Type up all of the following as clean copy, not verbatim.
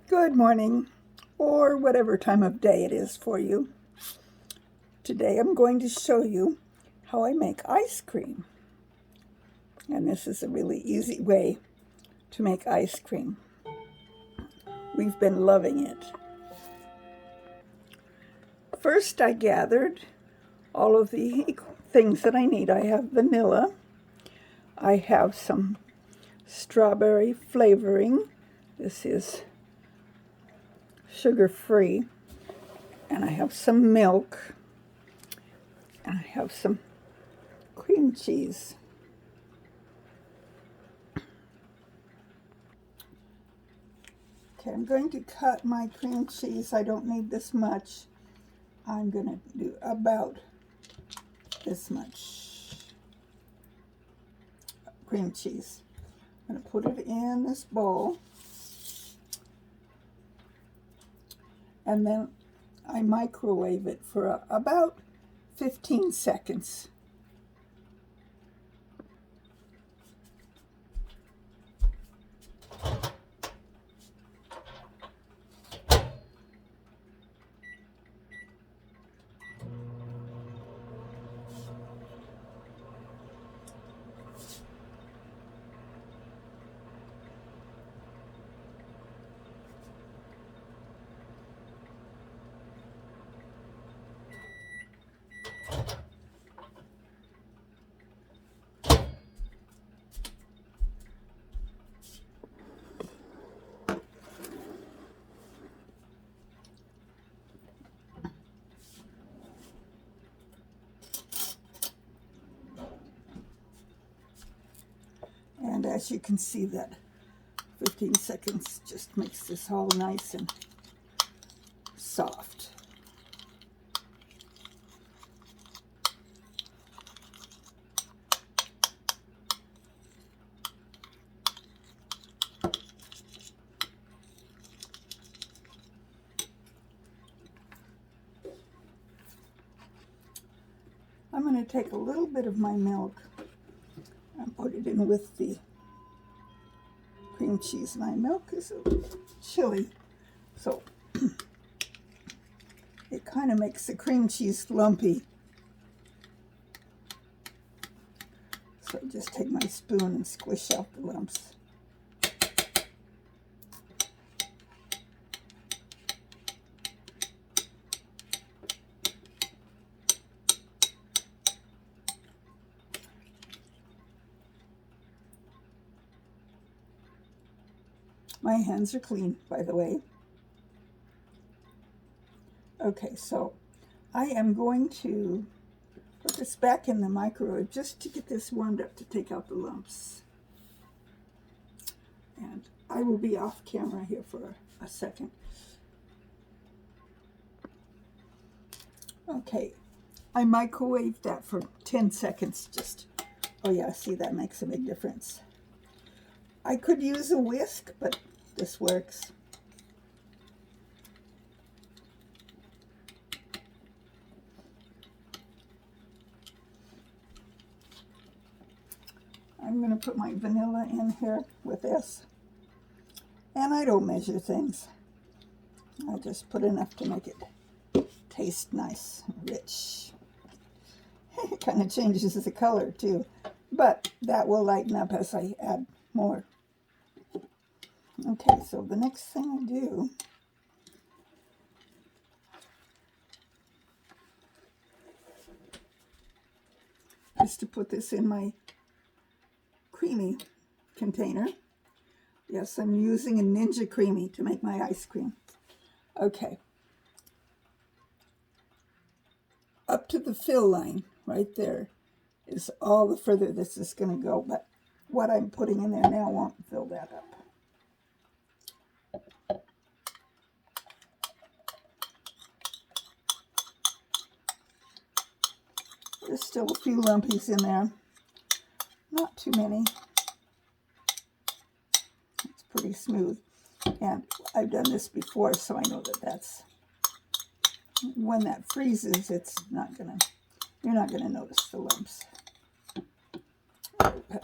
Good morning, or whatever time of day it is for you. Today I'm going to show you how I make ice cream. And this is a really easy way to make ice cream. We've been loving it. First, I gathered all of the things that I need. I have vanilla. I have some strawberry flavoring. This is sugar-free. And I have some milk. And I have some cream cheese. Okay, I'm going to cut my cream cheese. I don't need this much. I'm going to do about this much cream cheese. I'm going to put it in this bowl. And then I microwave it for about 15 seconds. And as you can see, that 15 seconds just makes this all nice and soft. I'm going to take a little bit of my milk and put it in with the cream cheese. My milk is a little chilly, so it kind of makes the cream cheese lumpy. So just take my spoon and squish out the lumps. My hands are clean, by the way. Okay, so I am going to put this back in the microwave just to get this warmed up to take out the lumps. And I will be off camera here for a second. Okay, I microwaved that for 10 seconds just. Oh yeah, see, that makes a big difference. I could use a whisk, but this works. I'm going to put my vanilla in here with this. And I don't measure things. I just put enough to make it taste nice and rich. It kind of changes the color too. But that will lighten up as I add more. Okay, so the next thing I do is to put this in my creamy container. Yes, I'm using a Ninja Creamy to make my ice cream. Okay. Up to the fill line, right there, is all the further this is going to go. But what I'm putting in there now won't fill that up. There's still a few lumpies in there. Not too many. It's pretty smooth. And I've done this before, so I know that that's, when that freezes, it's not gonna, you're not gonna notice the lumps. Okay.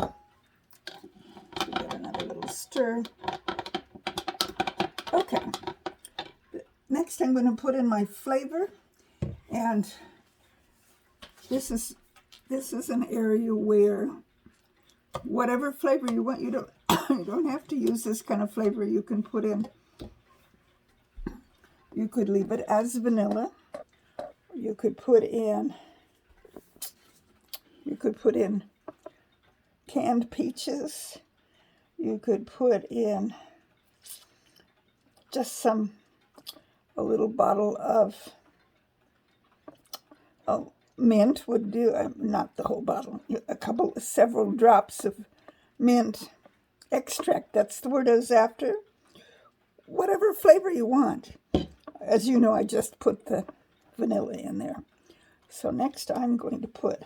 Give it another little stir. Okay. next I'm going to put in my flavor, and this is an area where whatever flavor you want, you don't have to use this kind of flavor. You can put in, you could leave it as vanilla. You could put in canned peaches. You could put in just a little bottle of mint would do, not the whole bottle, several drops of mint extract. That's the word I was after. Whatever flavor you want. As you know, I just put the vanilla in there. So next I'm going to put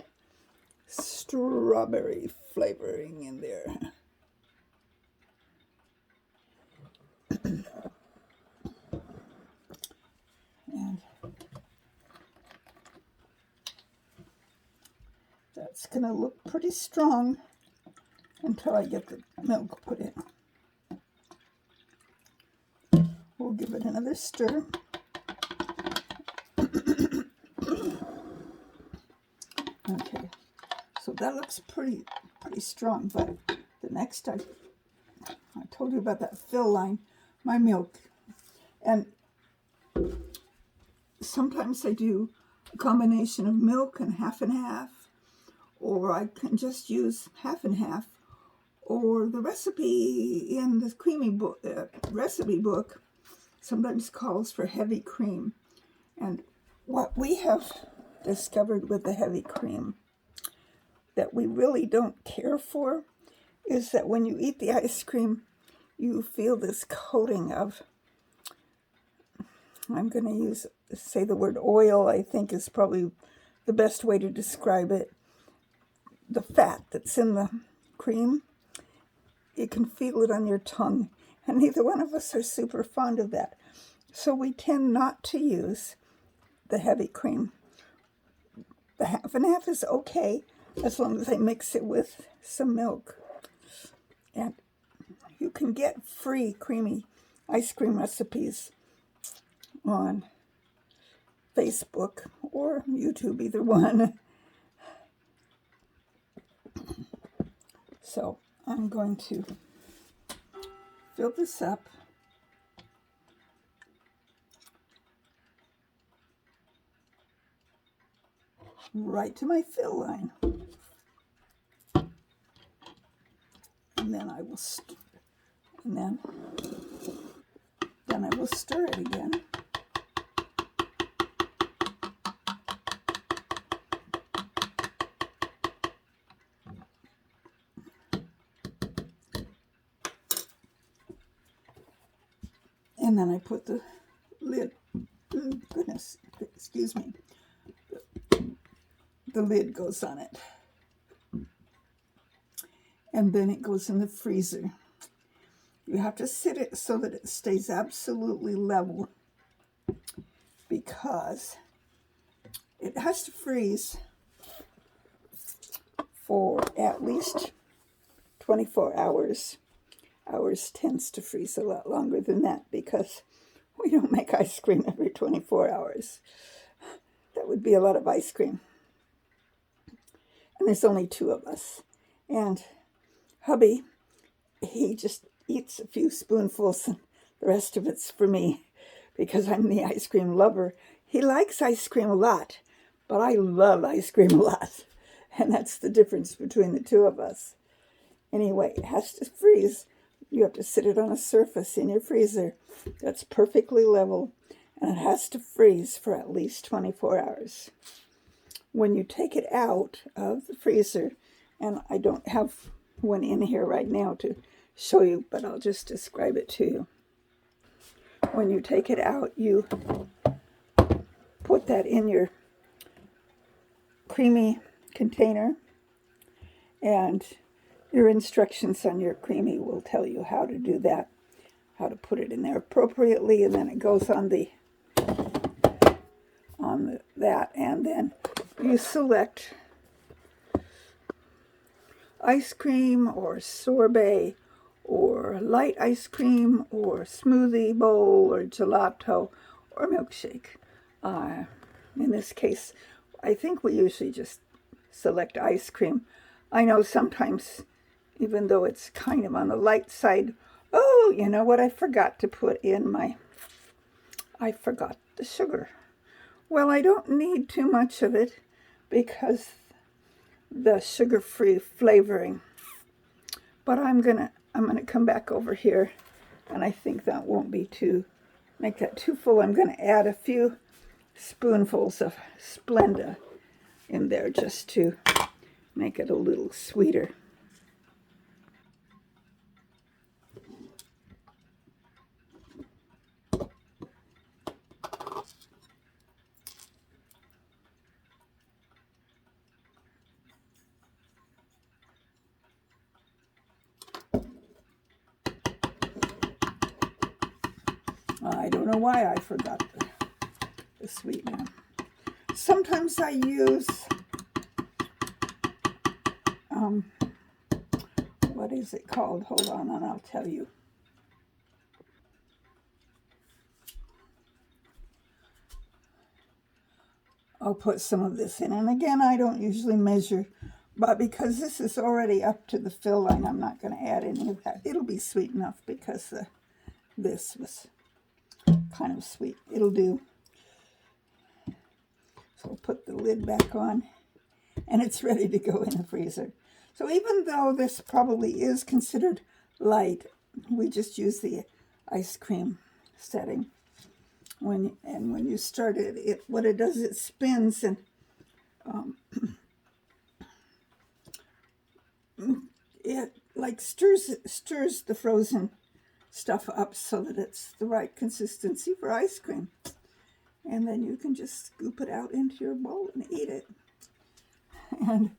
strawberry flavoring in there. And that's going to look pretty strong until I get the milk put in. We'll give it another stir. Okay, so that looks pretty strong, but the next I told you about that fill line, my milk, and sometimes I do a combination of milk and half, or I can just use half and half, or the recipe in the creamy book, recipe book sometimes calls for heavy cream. And what we have discovered with the heavy cream that we really don't care for is that when you eat the ice cream, you feel this coating of, I'm going to say the word oil, I think is probably the best way to describe it. The fat that's in the cream, you can feel it on your tongue, and neither one of us are super fond of that. So we tend not to use the heavy cream. The half and half is okay as long as I mix it with some milk. And you can get free creamy ice cream recipes on Facebook or YouTube, either one. So I'm going to fill this up. Right to my fill line. And then I will then I will stir it again. And then I put the lid, goodness, excuse me, the lid goes on it. And then it goes in the freezer. You have to sit it so that it stays absolutely level, because it has to freeze for at least 24 hours. Ours tends to freeze a lot longer than that because we don't make ice cream every 24 hours. That would be a lot of ice cream. And there's only 2 of us. And hubby, he just eats a few spoonfuls and the rest of it's for me because I'm the ice cream lover. He likes ice cream a lot, but I love ice cream a lot. And that's the difference between the 2 of us. Anyway, it has to freeze. You have to sit it on a surface in your freezer that's perfectly level, and it has to freeze for at least 24 hours. When you take it out of the freezer, and I don't have one in here right now to show you, but I'll just describe it to you. When you take it out, you put that in your creamy container, and your instructions on your creamy will tell you how to do that, how to put it in there appropriately, and then it goes on that, and then you select ice cream or sorbet or light ice cream or smoothie bowl or gelato or milkshake. In this case, I think we usually just select ice cream. I know sometimes, even though it's kind of on the light side, oh, you know what I forgot to put in I forgot the sugar. Well, I don't need too much of it because the sugar-free flavoring. But I'm gonna come back over here, and I think that won't be make that too full. I'm gonna add a few spoonfuls of Splenda in there just to make it a little sweeter. I don't know why I forgot the sweetener. Sometimes I use, what is it called? Hold on and I'll tell you. I'll put some of this in. And again, I don't usually measure, but because this is already up to the fill line, I'm not going to add any of that. It'll be sweet enough because this was kind of sweet. It'll do. So I'll put the lid back on, and it's ready to go in the freezer. So even though this probably is considered light, we just use the ice cream setting. When you start it, what it does, it spins and it like stirs the frozen stuff up so that it's the right consistency for ice cream. And then you can just scoop it out into your bowl and eat it. And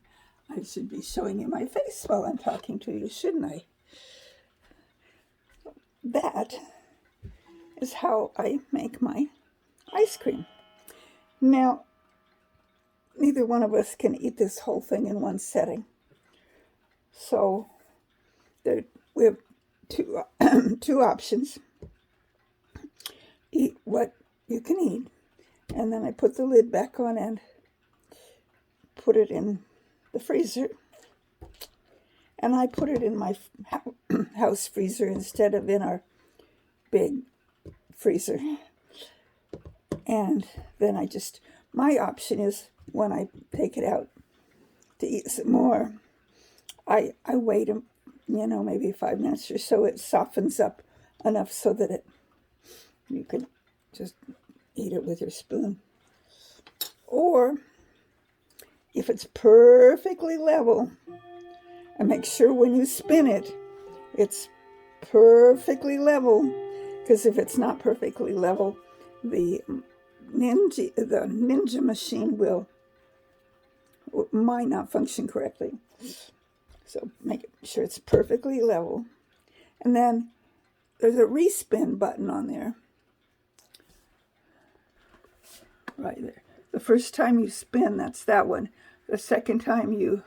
I should be showing you my face while I'm talking to you, shouldn't I? That is how I make my ice cream. Now, neither one of us can eat this whole thing in one setting. So we have two options. Eat what you can eat. And then I put the lid back on and put it in the freezer. And I put it in my house freezer instead of in our big freezer. And then my option is when I take it out to eat some more, I wait, maybe 5 minutes or so. It softens up enough so that you can just eat it with your spoon. Or if it's perfectly level, and make sure when you spin it, it's perfectly level, because if it's not perfectly level, the Ninja machine might not function correctly. So make sure it's perfectly level. And then there's a respin button on there. Right there. The first time you spin, that's that one. The second time you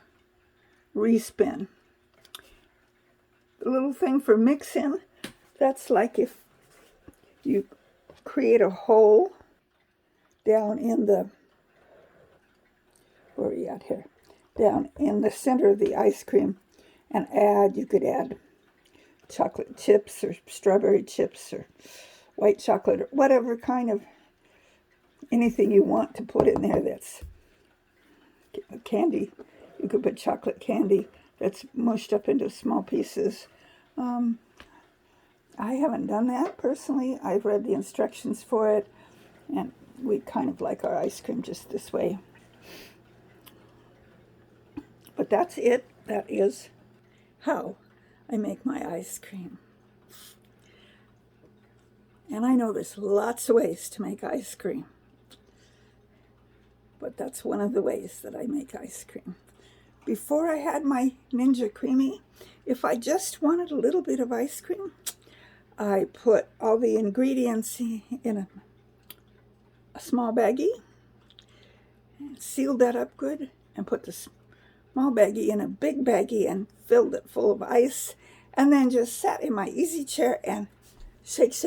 respin. The little thing for mixing, that's like if you create a hole down in the, where are you at here? Down in the center of the ice cream and you could add chocolate chips or strawberry chips or white chocolate or whatever kind of anything you want to put in there that's candy. You could put chocolate candy that's mushed up into small pieces. I haven't done that personally. I've read the instructions for it, and we kind of like our ice cream just this way. But that's it. That is how I make my ice cream. And I know there's lots of ways to make ice cream, but that's one of the ways that I make ice cream. Before I had my Ninja Creami, if I just wanted a little bit of ice cream, I put all the ingredients in a small baggie, sealed that up good, and put the small baggie in a big baggie and filled it full of ice, and then just sat in my easy chair and shake.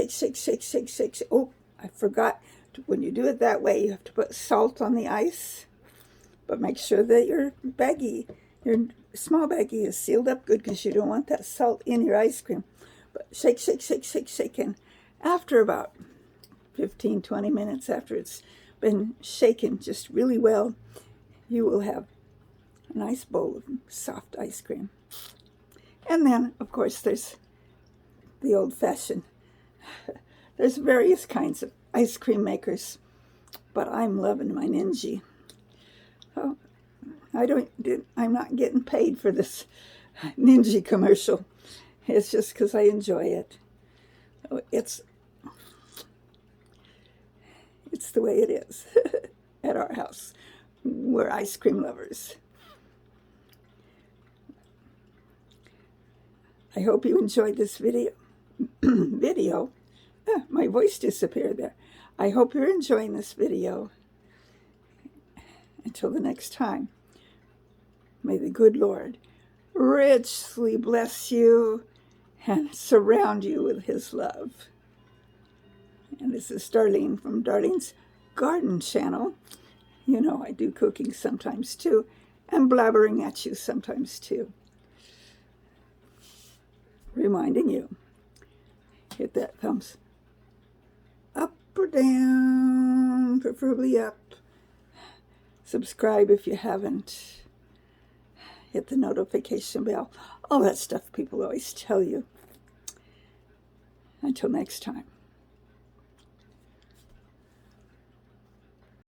Oh, I forgot. when you do it that way, you have to put salt on the ice, but make sure that your small baggie is sealed up good, because you don't want that salt in your ice cream. But shake, shake, shake, shake, shake, and after about 15, 20 minutes after it's been shaken just really well, you will have a nice bowl of soft ice cream. And then, of course, there's the old-fashioned. There's various kinds of ice cream makers, but I'm loving my Ninja. Oh, I'm not getting paid for this Ninja commercial. It's just because I enjoy it. It's the way it is at our house. We're ice cream lovers. I hope you enjoyed this video. My voice disappeared there. I hope you're enjoying this video. Until the next time, may the good Lord richly bless you and surround you with his love. And this is Darlene from Darlene's Garden Channel. You know, I do cooking sometimes too, and blabbering at you sometimes too. Reminding you, hit that thumbs up or down, preferably up. Subscribe if you haven't. Hit the notification bell. All that stuff people always tell you. Until next time.